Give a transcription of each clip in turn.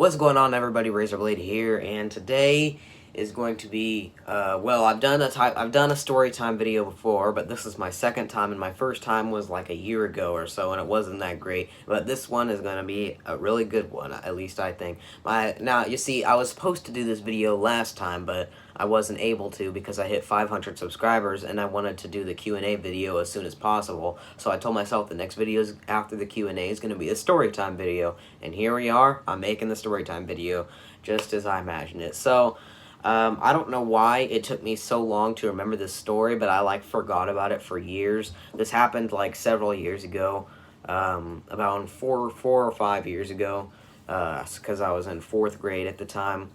What's going on, everybody? Razorblade here, and today is going to be well, I've done a Storytime video before, but this is my second time, and my first time was like a year ago or so, and it wasn't that great. But this one is going to be a really good one, at least I think. Now you see, I was supposed to do this video last time, but I wasn't able to because I hit 500 subscribers, and I wanted to do the Q&A video as soon as possible. So I told myself the next video after the Q&A is going to be a Storytime video, and here we are. I'm making the Storytime video just as I imagined it. So I don't know why it took me so long to remember this story, but I forgot about it for years. This happened like several years ago, about four or 5 years ago, because I was in 4th grade at the time.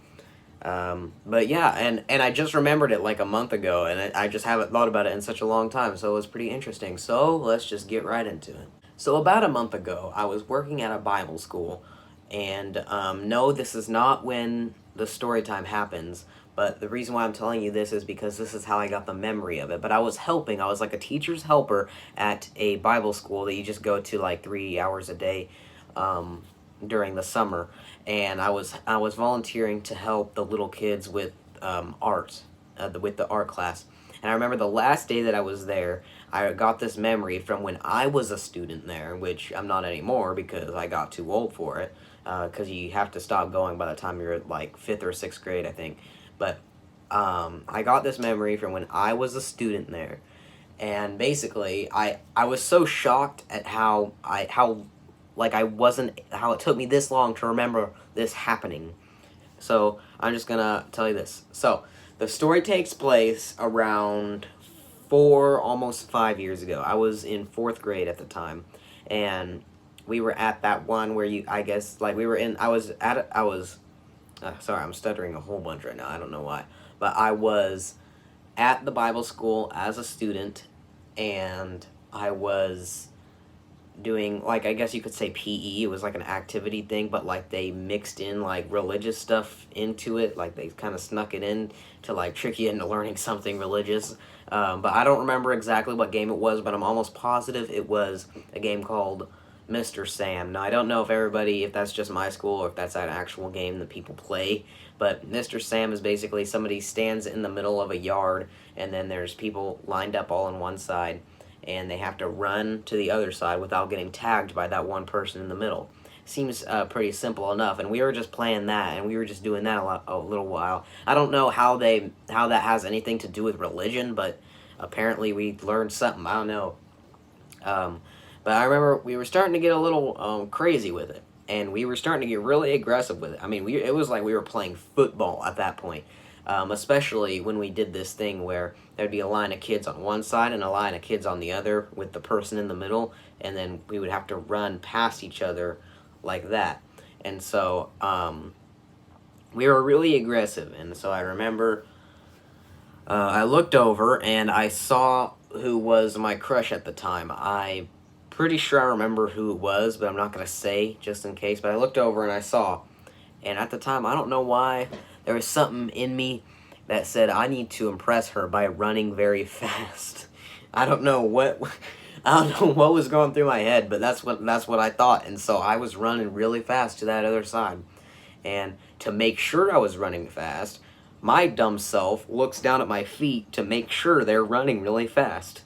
But yeah, and I just remembered it like a month ago, and I just haven't thought about it in such a long time, so it was pretty interesting. So let's just get right into it. So about a month ago, I was working at a Bible school, and no, this is not when the story time happens, but the reason why I'm telling you this is because this is how I got the memory of it. But I was like a teacher's helper at a Bible school that you just go to like 3 hours a day, during the summer, and I was volunteering to help the little kids with art, with the art class. And I remember the last day that I was there, I got this memory from when I was a student there, which I'm not anymore because I got too old for it, because you have to stop going by the time you're at like 5th or 6th grade, I think. But I got this memory from when I was a student there, and basically I was so shocked at how it took me this long to remember this happening. So I'm just gonna tell you this. So the story takes place around almost 5 years ago. I was in 4th grade at the time, and we were at that one where sorry, I'm stuttering a whole bunch right now. I don't know why. But I was at the Bible school as a student, and I was doing, like, I guess you could say PE. It was like an activity thing, but like they mixed in like religious stuff into it. Like they kind of snuck it in to like trick you into learning something religious. But I don't remember exactly what game it was, but I'm almost positive it was a game called Mr. Sam. Now I don't know if that's just my school or if that's an actual game that people play, but Mr. Sam is basically somebody stands in the middle of a yard, and then there's people lined up all on one side, and they have to run to the other side without getting tagged by that one person in the middle. Seems pretty simple enough, and we were just playing that, and we were just doing that a little while. I don't know how that has anything to do with religion, but apparently we learned something. I don't know. But I remember we were starting to get a little crazy with it, and we were starting to get really aggressive with it. I mean, it was like we were playing football at that point. Especially when we did this thing where there'd be a line of kids on one side and a line of kids on the other with the person in the middle, and then we would have to run past each other like that. And so we were really aggressive, and so I remember I looked over and I saw who was my crush at the time. I'm pretty sure I remember who it was, but I'm not going to say just in case. But I looked over and I saw, and at the time, I don't know why, there was something in me that said I need to impress her by running very fast. I don't know what was going through my head, but that's what I thought. And so I was running really fast to that other side. And to make sure I was running fast, my dumb self looks down at my feet to make sure they're running really fast.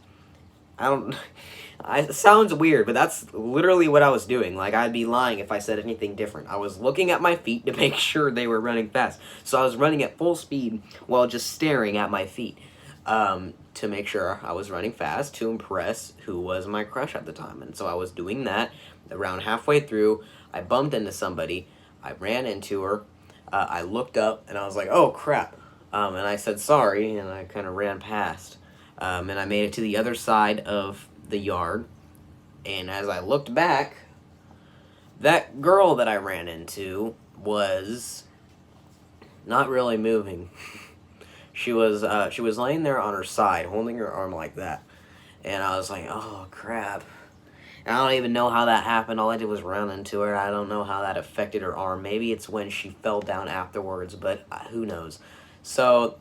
It sounds weird, but that's literally what I was doing. Like, I'd be lying if I said anything different. I was looking at my feet to make sure they were running fast. So I was running at full speed while just staring at my feet, to make sure I was running fast to impress who was my crush at the time. And so I was doing that. Around halfway through, I bumped into somebody. I ran into her. I looked up, and I was like, oh, crap. And I said sorry, and I kind of ran past. And I made it to the other side of the yard, and as I looked back, that girl that I ran into was not really moving. She was laying there on her side, holding her arm like that, and I was like, oh crap. And I don't even know how that happened. All I did was run into her. I don't know how that affected her arm. Maybe it's when she fell down afterwards, but who knows. So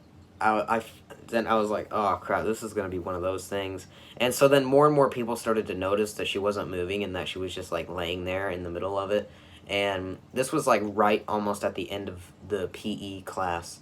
then I was like, oh crap, this is going to be one of those things. And so then more and more people started to notice that she wasn't moving and that she was just like laying there in the middle of it. And this was like right almost at the end of the PE class.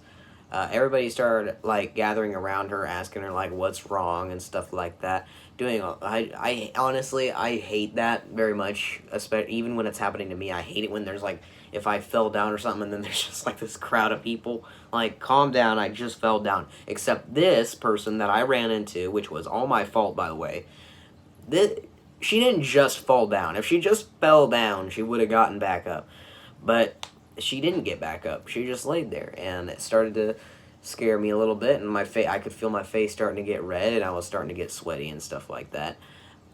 Everybody started like gathering around her, asking her like what's wrong and stuff like that. I honestly I hate that very much, especially even when it's happening to me. I hate it when there's like if I fell down or something and then there's just like this crowd of people. Like, calm down, I just fell down. Except this person that I ran into, which was all my fault, by the way, she didn't just fall down. If she just fell down, she would have gotten back up. But she didn't get back up. She just laid there, and it started to scare me a little bit, and I could feel my face starting to get red, and I was starting to get sweaty and stuff like that.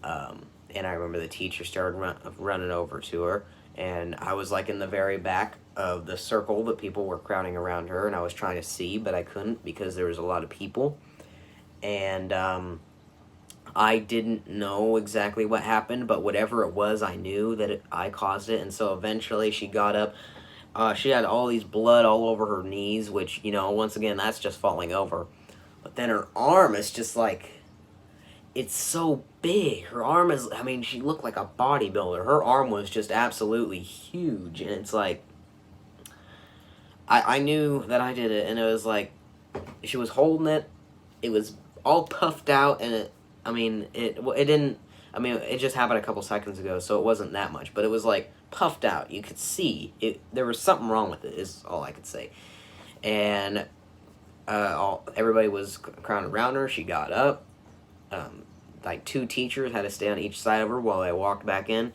And I remember the teacher started running over to her, and I was like in the very back of the circle that people were crowding around her, and I was trying to see, but I couldn't because there was a lot of people. And I didn't know exactly what happened, but whatever it was, I knew that I caused it. And so eventually she got up. She had all these blood all over her knees, which, once again, that's just falling over. But then her arm is just like, it's so big. Her arm is, she looked like a bodybuilder. Her arm was just absolutely huge. And it's like, I knew that I did it, and it was like, she was holding it. It was all puffed out, and it didn't, it just happened a couple seconds ago, so it wasn't that much, but it was like puffed out. You could see it. There was something wrong with it, is all I could say. And everybody was crowded around her. She got up. Like 2 teachers had to stay on each side of her while I walked back in.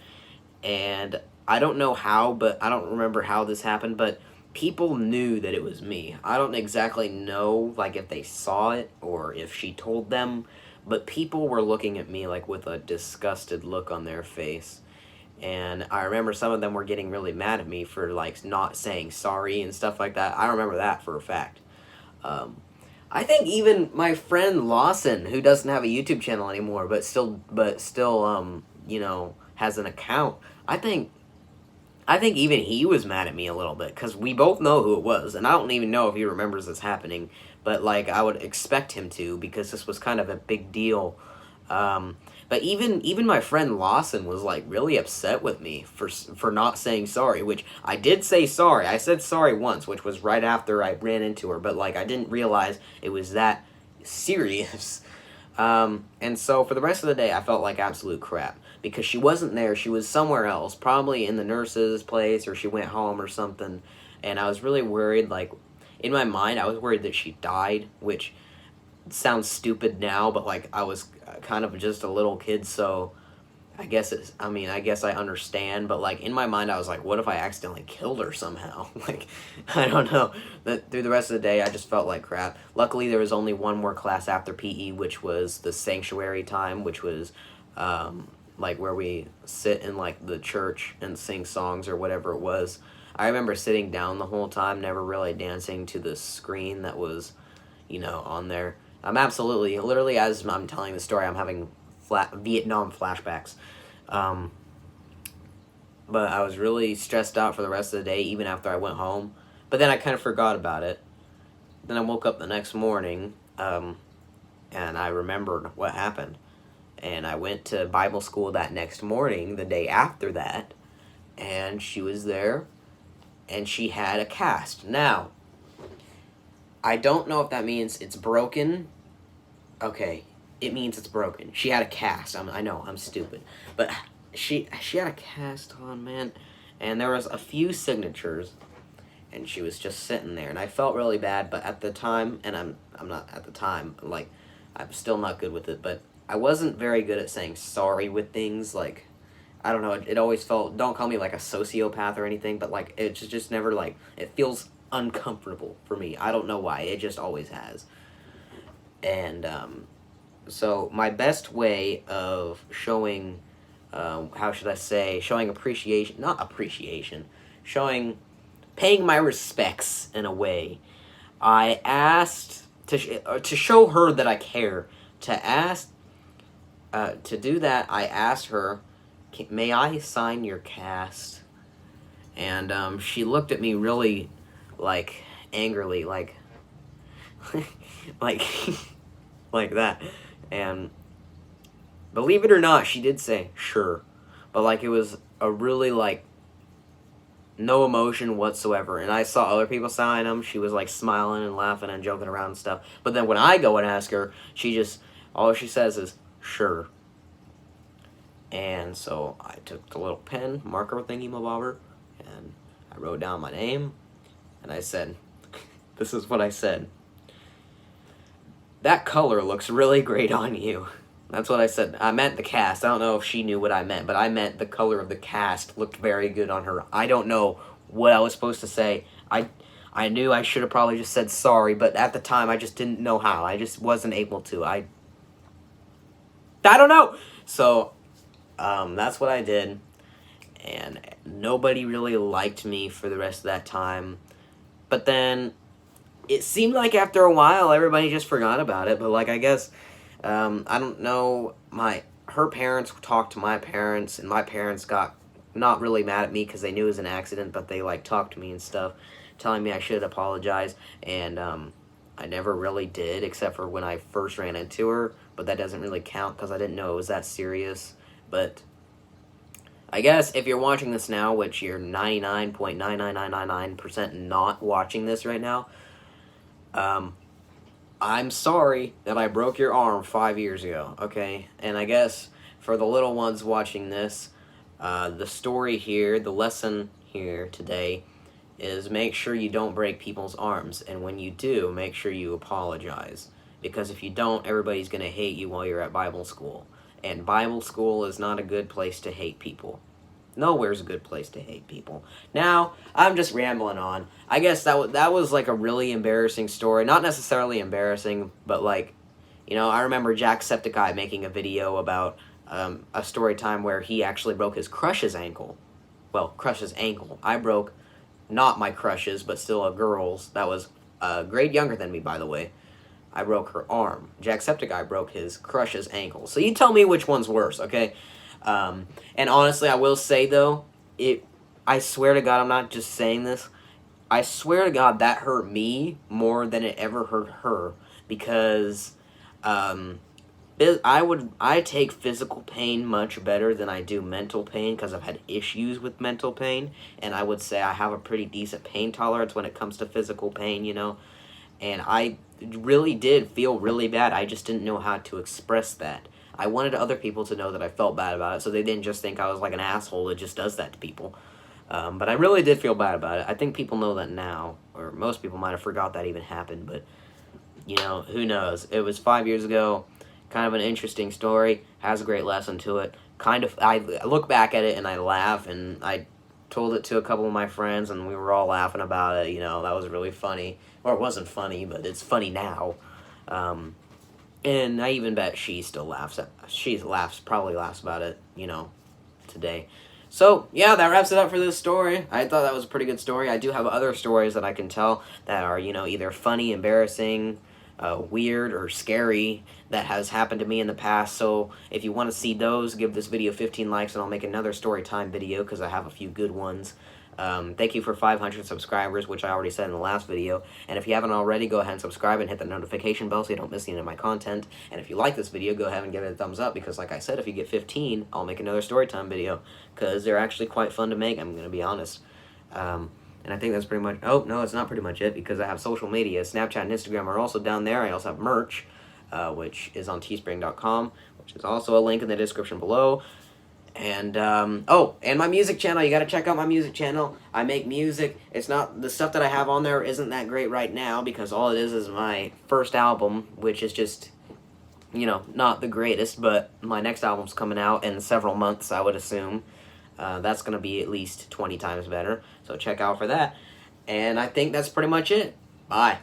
And I don't know how, but I don't remember how this happened, but people knew that it was me. I don't exactly know, like, if they saw it or if she told them, but people were looking at me, like, with a disgusted look on their face. And I remember some of them were getting really mad at me for, like, not saying sorry and stuff like that. I remember that for a fact. I think even my friend Lawson, who doesn't have a YouTube channel anymore, but still, has an account, I think even he was mad at me a little bit, because we both know who it was, and I don't even know if he remembers this happening, but, like, I would expect him to, because this was kind of a big deal. But even my friend Lawson was, like, really upset with me for not saying sorry, which I did say sorry. I said sorry once, which was right after I ran into her, but, like, I didn't realize it was that serious. And so for the rest of the day, I felt like absolute crap. Because she wasn't there, she was somewhere else, probably in the nurse's place, or she went home or something, and I was really worried, like, in my mind, I was worried that she died, which sounds stupid now, but, like, I was kind of just a little kid, so I guess I guess I understand, but, like, in my mind, I was like, what if I accidentally killed her somehow? Like, I don't know. Through the rest of the day, I just felt like crap. Luckily, there was only one more class after PE, which was the sanctuary time, which was, like, where we sit in, like, the church and sing songs or whatever it was. I remember sitting down the whole time, never really dancing to the screen that was, on there. I'm absolutely, literally, as I'm telling the story, I'm having Vietnam flashbacks. But I was really stressed out for the rest of the day, even after I went home. But then I kind of forgot about it. Then I woke up the next morning, and I remembered what happened. And I went to Bible school that next morning, the day after that, and she was there, and she had a cast. Now, I don't know if that means it's broken. Okay, it means it's broken. She had a cast. I know, I'm stupid. But she had a cast on, man, and there was a few signatures, and she was just sitting there, and I felt really bad, but at the time, and I'm not at the time, like, I'm still not good with it, but I wasn't very good at saying sorry with things, like, I don't know, it always felt, don't call me, like, a sociopath or anything, but, like, it's just never, like, it feels uncomfortable for me. I don't know why, it just always has. And, so, my best way of showing, how should I say, showing appreciation, not appreciation, paying my respects, in a way, I asked, to show her that I care, to do that, I asked her, may I sign your cast? And, she looked at me really, like, angrily, like, like, like that. And, believe it or not, she did say, sure. But, like, it was a really, like, no emotion whatsoever. And I saw other people sign them. She was like smiling and laughing and joking around and stuff. But then when I go and ask her, all she says is, sure. And so I took the little pen, marker thingy mabobber, and I wrote down my name, and I said, this is what I said. That color looks really great on you. That's what I said. I meant the cast. I don't know if she knew what I meant, but I meant the color of the cast looked very good on her. I don't know what I was supposed to say. I knew I should have probably just said sorry, but at the time I just didn't know how. I just wasn't able to. I don't know. So that's what I did, and nobody really liked me for the rest of that time. But then it seemed like after a while everybody just forgot about it. But like, I guess I don't know, her parents talked to my parents, and my parents got not really mad at me because they knew it was an accident, but they like talked to me and stuff, telling me I should apologize, and I never really did, except for when I first ran into her, but that doesn't really count because I didn't know it was that serious. But I guess if you're watching this now, which you're 99.99999% not watching this right now, I'm sorry that I broke your arm 5 years ago, okay? And I guess for the little ones watching this, the story here, the lesson here today is make sure you don't break people's arms. And when you do, make sure you apologize. Because if you don't, everybody's going to hate you while you're at Bible school. And Bible school is not a good place to hate people. Nowhere's a good place to hate people. Now, I'm just rambling on. I guess that was like a really embarrassing story. Not necessarily embarrassing, but like, you know, I remember Jacksepticeye making a video about a story time where he actually broke his crush's ankle. Well, crush's ankle. I broke not my crush's, but still a girl's. That was a grade younger than me, by the way. I broke her arm. Jacksepticeye broke his crush's ankle. So you tell me which one's worse, okay? And honestly, I will say, though, I swear to God, I'm not just saying this. I swear to God, that hurt me more than it ever hurt her. Because I take physical pain much better than I do mental pain, because I've had issues with mental pain. And I would say I have a pretty decent pain tolerance when it comes to physical pain, you know. And I really did feel really bad. I just didn't know how to express that. I wanted other people to know that I felt bad about it, so they didn't just think I was like an asshole that just does that to people. But I really did feel bad about it. I think people know that now, or most people might have forgot that even happened, but, you know, who knows. It was 5 years ago, kind of an interesting story, has a great lesson to it. I look back at it and I laugh, and I told it to a couple of my friends, and we were all laughing about it, you know, that was really funny. Or it wasn't funny, but it's funny now. And I even bet she still laughs. Probably laughs about it, you know, today. So, yeah, that wraps it up for this story. I thought that was a pretty good story. I do have other stories that I can tell that are, you know, either funny, embarrassing, weird, or scary that has happened to me in the past. So, if you want to see those, give this video 15 likes and I'll make another story time video because I have a few good ones. Thank you for 500 subscribers, which I already said in the last video. And if you haven't already, go ahead and subscribe and hit the notification bell so you don't miss any of my content. And if you like this video, go ahead and give it a thumbs up because, like I said, if you get 15, I'll make another storytime video because they're actually quite fun to make, I'm going to be honest. And I think that's pretty much... Oh, no, it's not pretty much it because I have social media. Snapchat and Instagram are also down there. I also have merch, which is on teespring.com, which is also a link in the description below. And, oh, and my music channel, you gotta check out my music channel. I make music. It's not, the stuff that I have on there isn't that great right now, because all it is my first album, which is just, you know, not the greatest, but my next album's coming out in several months, I would assume. That's gonna be at least 20 times better, so check out for that. And I think that's pretty much it. Bye.